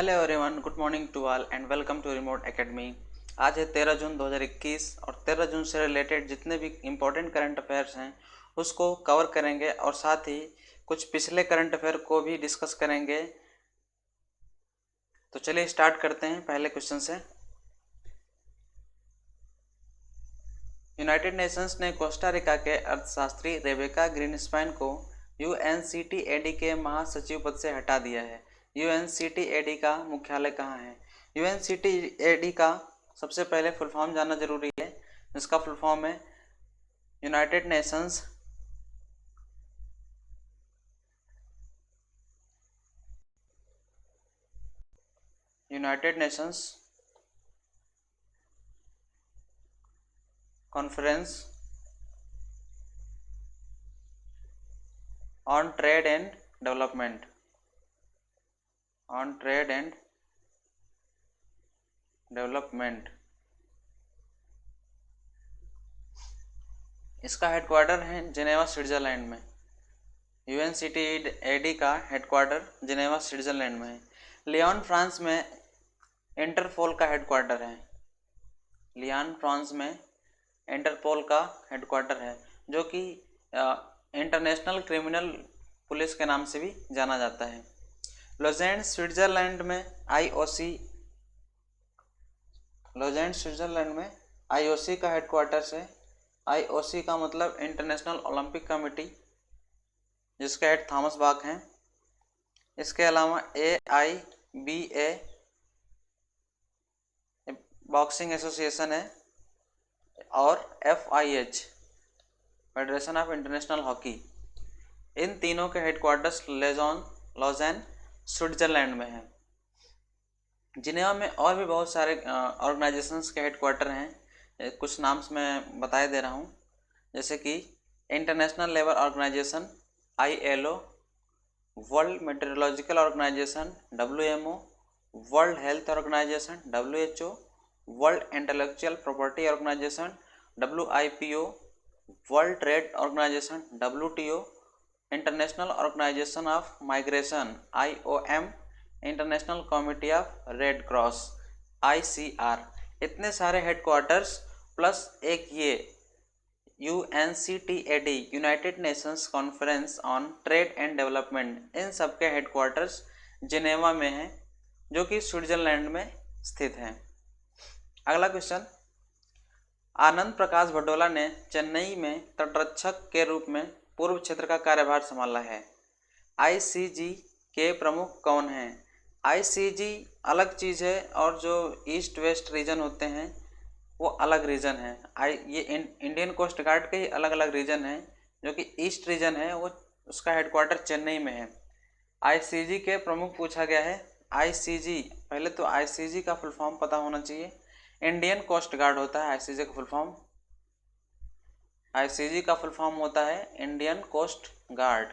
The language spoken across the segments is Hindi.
Hello everyone, good morning to all and welcome to remote academy. आज है 13 जून 2021 और 13 जून से रिलेटेड जितने भी इम्पोर्टेंट करंट अफेयर्स हैं उसको कवर करेंगे और साथ ही कुछ पिछले करंट अफेयर को भी डिस्कस करेंगे। तो चलिए स्टार्ट करते हैं पहले क्वेश्चन से। यूनाइटेड नेशंस ने कोस्टा रिका के अर्थशास्त्री रेबेका ग्रीनस्पैन को यूएनसीटीएडी के महासचिव पद से हटा दिया है। यूएनसीटीएडी का मुख्यालय कहाँ है? यूएनसीटीएडी का सबसे पहले फुल फॉर्म जानना जरूरी है, जिसका फुल फॉर्म है United nations conference on trade and development. इसका हेडक्वार्टर है जिनेवा, स्विट्जरलैंड में। यूएनसीटीएडी का हेडक्वार्टर जिनेवा, स्विट्जरलैंड में है। लियोन, फ्रांस में इंटरपोल का हेडक्वार्टर है। लियोन, फ्रांस में इंटरपोल का हेडक्वार्टर है, जो कि इंटरनेशनल क्रिमिनल पुलिस के नाम से भी जाना जाता है। लोजेंड, स्विट्जरलैंड में आईओसी का हेडक्वार्टर्स है। आईओसी का मतलब इंटरनेशनल ओलंपिक कमेटी, जिसके हेड थॉमस बाक हैं। इसके अलावा AIBA बॉक्सिंग एसोसिएशन है और FIH federation of international hockey. इन तीनों के हेडक्वार्टर्स लॉजेन, स्विट्जरलैंड में है। जिनेवा में और भी बहुत सारे ऑर्गेनाइजेशंस के हेडक्वार्टर हैं। कुछ नाम्स मैं बताए दे रहा हूँ, जैसे कि international labour organisation ILO, world meteorological organisation WMO, world health organisation WHO, world intellectual property organisation WIPO, world trade organisation WTO, international organisation of migration IOM, international committee of red cross ICR। इतने सारे हेडक्वार्टर्स प्लस एक ये UNCTAD united nations conference on trade and development, इन सब के हेडक्वार्टर्स जिनेवा में हैं, जो कि स्विट्जरलैंड में स्थित हैं। अगला क्वेश्चन, आनंद प्रकाश भटोला ने चेन्नई में तटरक्षक के रूप में पूर्व क्षेत्र का कार्यभार संभाला है। ICG के प्रमुख कौन हैं? ICG अलग चीज़ है और जो ईस्ट वेस्ट रीजन होते हैं वो अलग रीजन है। ये इंडियन कोस्ट गार्ड के ही अलग अलग रीजन हैं। जो कि ईस्ट रीजन है वो उसका हेडक्वार्टर चेन्नई में है। ICG के प्रमुख पूछा गया है। ICG, पहले तो ICG का फुल फॉर्म पता होना चाहिए। इंडियन कोस्ट गार्ड होता है ICG का फुल फॉर्म। ICG का फुल फॉर्म होता है इंडियन कोस्ट गार्ड।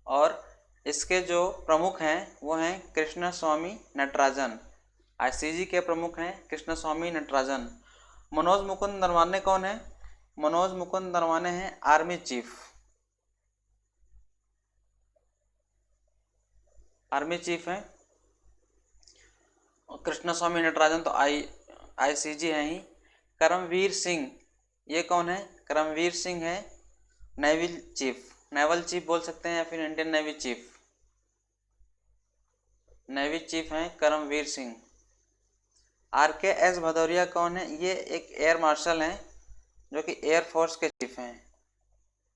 और इसके जो प्रमुख हैं वो हैं कृष्ण स्वामी नटराजन। ICG के प्रमुख हैं कृष्ण स्वामी नटराजन। मनोज मुकुंद नरवाने कौन है? मनोज मुकुंद नरवाने हैं आर्मी चीफ। हैं। कृष्ण स्वामी नटराजन तो ICG हैं ही। करमवीर सिंह, ये कौन है? करमवीर सिंह है नेवल चीफ बोल सकते हैं या फिर इंडियन नेवी चीफ हैं करमवीर सिंह। RKS भदौरिया कौन है? ये एक एयर मार्शल हैं, जो कि एयरफोर्स के चीफ हैं।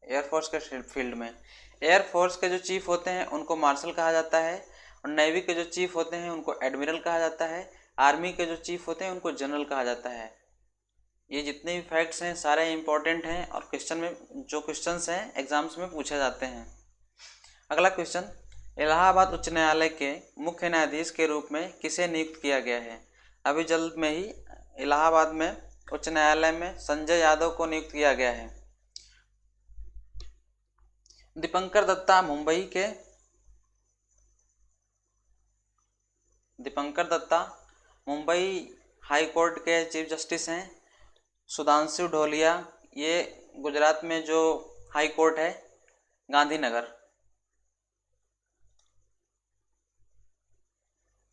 एयरफोर्स के फील्ड में एयरफोर्स के जो चीफ होते हैं उनको मार्शल कहा जाता है, और नेवी के जो चीफ होते हैं उनको एडमिरल कहा जाता है। आर्मी के जो चीफ होते हैं उनको जनरल कहा जाता है। ये जितने भी फैक्ट्स हैं सारे इंपॉर्टेंट हैं और क्वेश्चंस हैं एग्जाम्स में पूछे जाते हैं। अगला क्वेश्चन, इलाहाबाद उच्च न्यायालय के मुख्य न्यायाधीश के रूप में किसे नियुक्त किया गया है? अभी जल्द में ही इलाहाबाद में उच्च न्यायालय में संजय यादव को नियुक्त किया गया है। दीपंकर दत्ता मुंबई हाई कोर्ट के चीफ जस्टिस हैं। सुधांशु ढोलिया, ये गुजरात में जो हाई कोर्ट है गांधीनगर।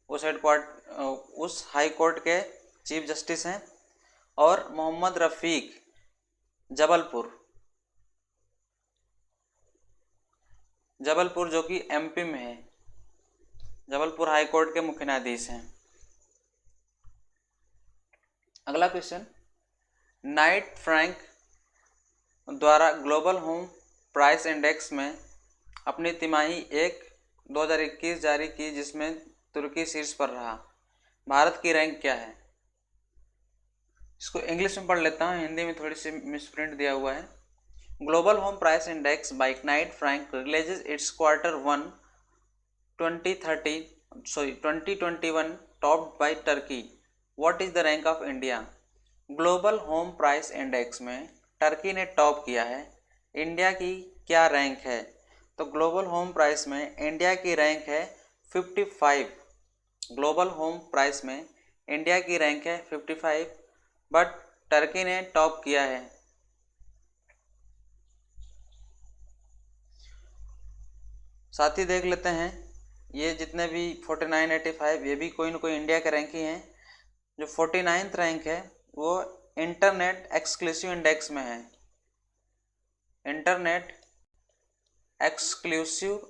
उस हाई कोर्ट के चीफ जस्टिस हैं। और मोहम्मद रफ़ीक जबलपुर जो कि एमपी में है, जबलपुर हाई कोर्ट के मुख्य न्यायाधीश हैं। अगला क्वेश्चन, नाइट फ्रैंक द्वारा ग्लोबल होम प्राइस इंडेक्स में अपनी तिमाही 2021 जारी की जिसमें तुर्की शीर्ष पर रहा। भारत की रैंक क्या है? इसको इंग्लिश में पढ़ लेता हूँ, हिंदी में थोड़ी सी मिसप्रिंट दिया हुआ है। Global home price index by Knight Frank releases its Q1 2021 topped by Turkey. What is the rank of India? Global home price index में टर्की ने टॉप किया है, इंडिया की क्या रैंक है? तो ग्लोबल होम प्राइस में इंडिया की रैंक है 55। ग्लोबल होम प्राइस में इंडिया की रैंक है 55, बट टर्की ने टॉप किया है। साथ ही देख लेते हैं, ये जितने भी 49, 85 ये भी कोई ना कोई इंडिया के रैंक ही हैं। जो 49th रैंक है वो इंटरनेट एक्सक्लूसिव इंडेक्स में है। इंटरनेट एक्सक्लूसिव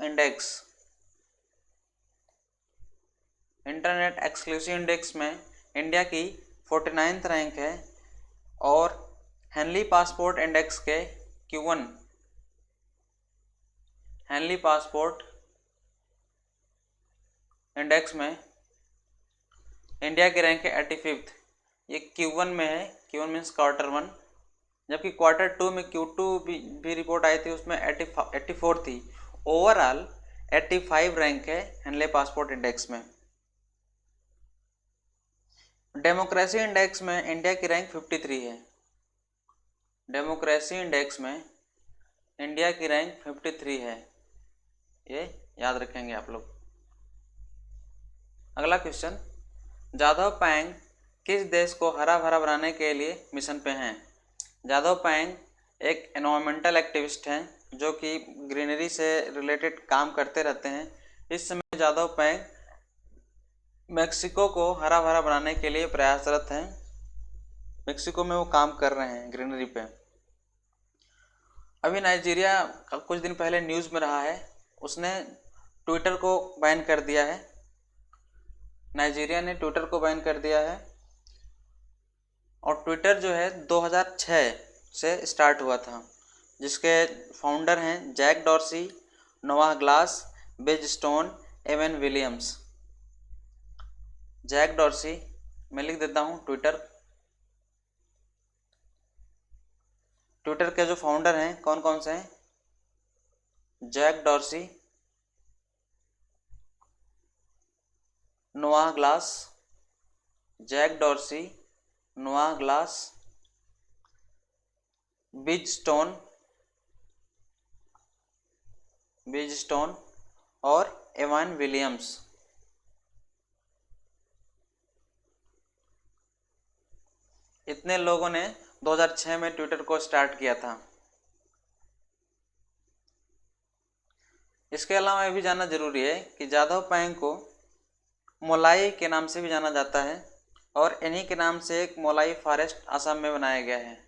इंडेक्स में इंडिया की 49th रैंक है। और हेनली पासपोर्ट इंडेक्स के Q1 हेनली पासपोर्ट इंडेक्स में इंडिया की रैंक है 85th। ये Q1 में है, Q1 मीन्स Q1, जबकि Q2 में Q2 भी रिपोर्ट आई थी, उसमें 84 थी। ओवरऑल 85 रैंक है हेनले पासपोर्ट इंडेक्स में। डेमोक्रेसी इंडेक्स में इंडिया की रैंक 53 है। डेमोक्रेसी इंडेक्स में इंडिया की रैंक 53 है, ये याद रखेंगे आप लोग। अगला क्वेश्चन, जादव पैंग किस देश को हरा भरा बनाने के लिए मिशन पे हैं? जादव पैंग एक एनवायरमेंटल एक्टिविस्ट हैं जो कि ग्रीनरी से रिलेटेड काम करते रहते हैं। इस समय जादव पैंग मेक्सिको को हरा भरा बनाने के लिए प्रयासरत हैं। मेक्सिको में वो काम कर रहे हैं ग्रीनरी पे। अभी नाइजीरिया का कुछ दिन पहले न्यूज़ में रहा है, उसने ट्विटर को बैन कर दिया है। नाइजीरिया ने ट्विटर को बैन कर दिया है। और ट्विटर जो है 2006 से स्टार्ट हुआ था, जिसके फाउंडर हैं Jack Dorsey, Noah Glass, Biz Stone, Evan Williams. Jack Dorsey, मैं लिख देता हूँ ट्विटर के जो फाउंडर हैं कौन कौन से हैं? Jack Dorsey, Noah Glass, Jack Dorsey, Noah Glass, Biz Stone और एवन विलियम्स। इतने लोगों ने 2006 में ट्विटर को स्टार्ट किया था। इसके अलावा ये भी जानना जरूरी है कि जादव पैंग को मोलाई के नाम से भी जाना जाता है, और इन्हीं के नाम से एक मोलाई फॉरेस्ट असम में बनाया गया है।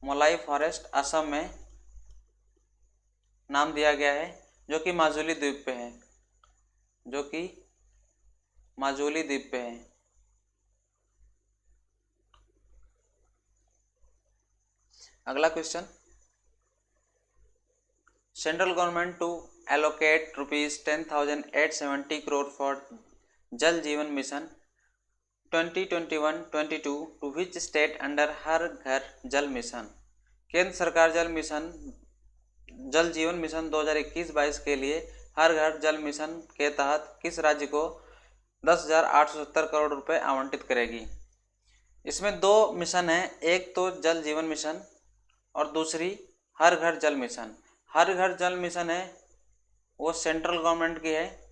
मोलाई फॉरेस्ट असम में नाम दिया गया है, जो कि माजुली द्वीप पे है। अगला question, central government to allocate ₹10,870 crore for Jal Jeevan mission 2021-22 to which state under Har Ghar Jal mission? केंद्र सरकार जल जीवन मिशन 2021-22 के लिए हर घर जल मिशन के तहत किस राज्य को 10,870 करोड़ रुपए आवंटित करेगी? इसमें दो मिशन हैं, एक तो जल जीवन मिशन और दूसरी हर घर जल मिशन। हर घर जल मिशन है वो सेंट्रल गवर्नमेंट की है,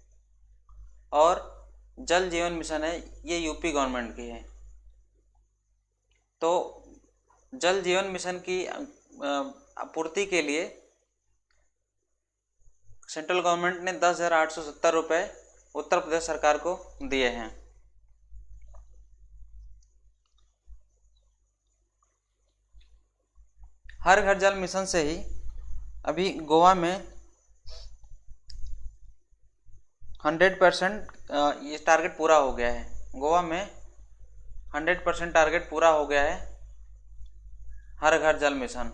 और जल जीवन मिशन है ये यूपी गवर्नमेंट की है। तो जल जीवन मिशन की आपूर्ति के लिए सेंट्रल गवर्नमेंट ने 10,870 रुपये उत्तर प्रदेश सरकार को दिए हैं। हर घर जल मिशन से ही अभी गोवा में 100% ये टारगेट पूरा हो गया है। गोवा में 100% टारगेट पूरा हो गया है हर घर जल मिशन।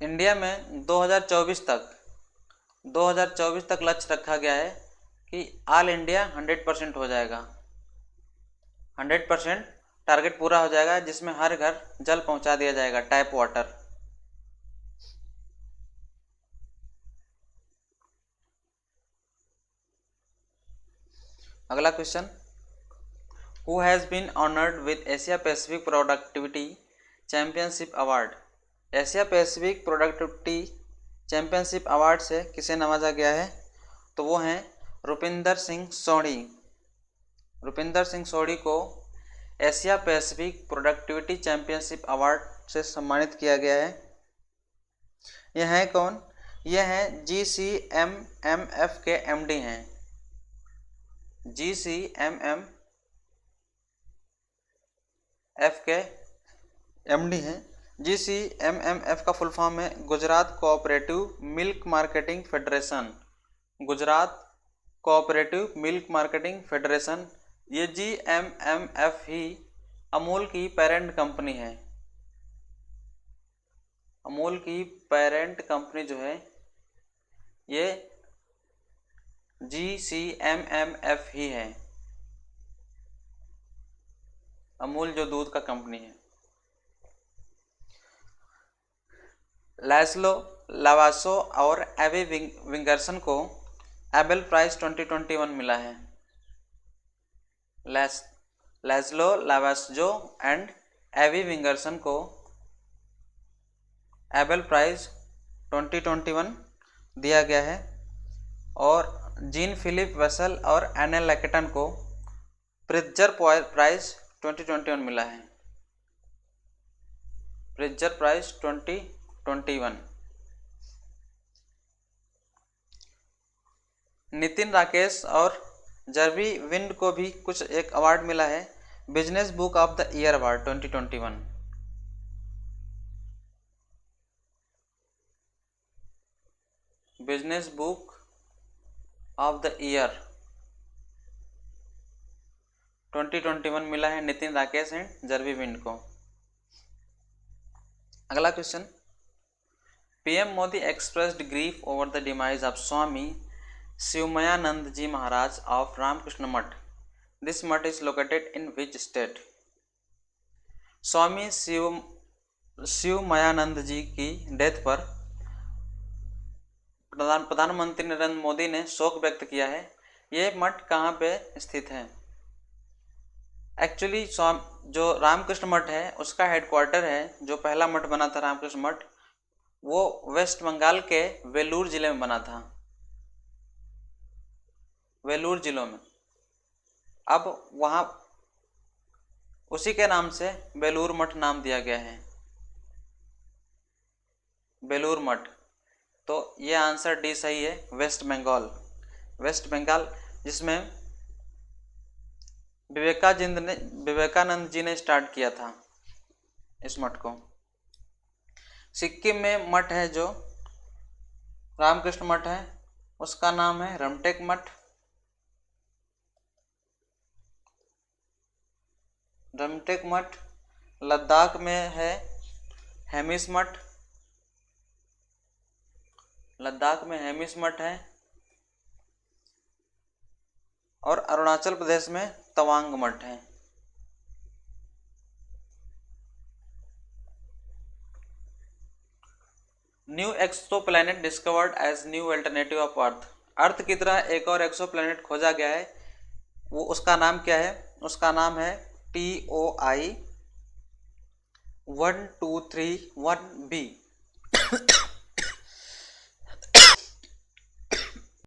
इंडिया में 2024 तक लक्ष्य रखा गया है कि ऑल इंडिया 100% हो जाएगा, 100% टारगेट पूरा हो जाएगा, जिसमें हर घर जल पहुंचा दिया जाएगा, टैप वाटर। अगला question, who has been honoured with Asia Pacific productivity championship award? Asia Pacific productivity championship award से किसे नवाजा गया है? तो वो हैं रुपिंदर सिंह सोढ़ी। रुपिंदर सिंह सोढ़ी को Asia Pacific productivity championship award से सम्मानित किया गया है। यह है कौन? यह हैं GCMMF के MD हैं। GCMMF के MD हैं। GCMMF का फुल फॉर्म है Gujarat cooperative milk marketing federation. Gujarat cooperative milk marketing federation. ये GMMF ही अमूल की पेरेंट कंपनी है। अमूल की पेरेंट कंपनी जो है ये GCMMF ही है। अमूल जो दूध का कंपनी है। लैस्लो लावासो और एवी विंगरसन को एबेल प्राइज 2021 मिला है। लैस्लो लावासो एंड एवी विंगरसन को एबेल प्राइज 2021 दिया गया है। और जीन फिलिप वेसल और एनएल लैकेटन को प्रिट्जर प्राइज 2021 मिला है। Pritzker prize 2021। नितिन राकेश और जर्वी विंड को भी कुछ एक अवार्ड मिला है, business book of the year award 2021। Business book of the year 2021 मिला है Nitin Rakesh and Jerry Wind को। अगला question, PM Modi expressed grief over the demise of Swami Shivamayananda ji Maharaj of Ramakrishna Math. This Math is located in which state? Swami Shivamayananda ji की डेथ पर प्रधानमंत्री नरेंद्र मोदी ने शोक व्यक्त किया है। ये मठ कहाँ पे स्थित है? एक्चुअली जो रामकृष्ण मठ है उसका हेडक्वार्टर है, जो पहला मठ बना था रामकृष्ण मठ, वो वेस्ट बंगाल के वेलूर जिले में बना था, वेलूर जिलों में। अब वहाँ उसी के नाम से बेलूर मठ नाम दिया गया है, बेलूर मठ। तो ये आंसर डी सही है, वेस्ट बंगाल। वेस्ट बंगाल जिसमें विवेकानंद जी ने स्टार्ट किया था इस मठ को। सिक्किम में मठ है जो रामकृष्ण मठ है, उसका नाम है रमटेक मठ। रमटेक मठ। लद्दाख में है हेमिस मठ, लद्दाख में हेमिस मठ है। और अरुणाचल प्रदेश में तवांग मठ है। New exoplanet discovered as new alternative of earth. Earth की तरह एक और एक्सो प्लैनेट खोजा गया है, वो उसका नाम क्या है? उसका नाम है TOI 1231b।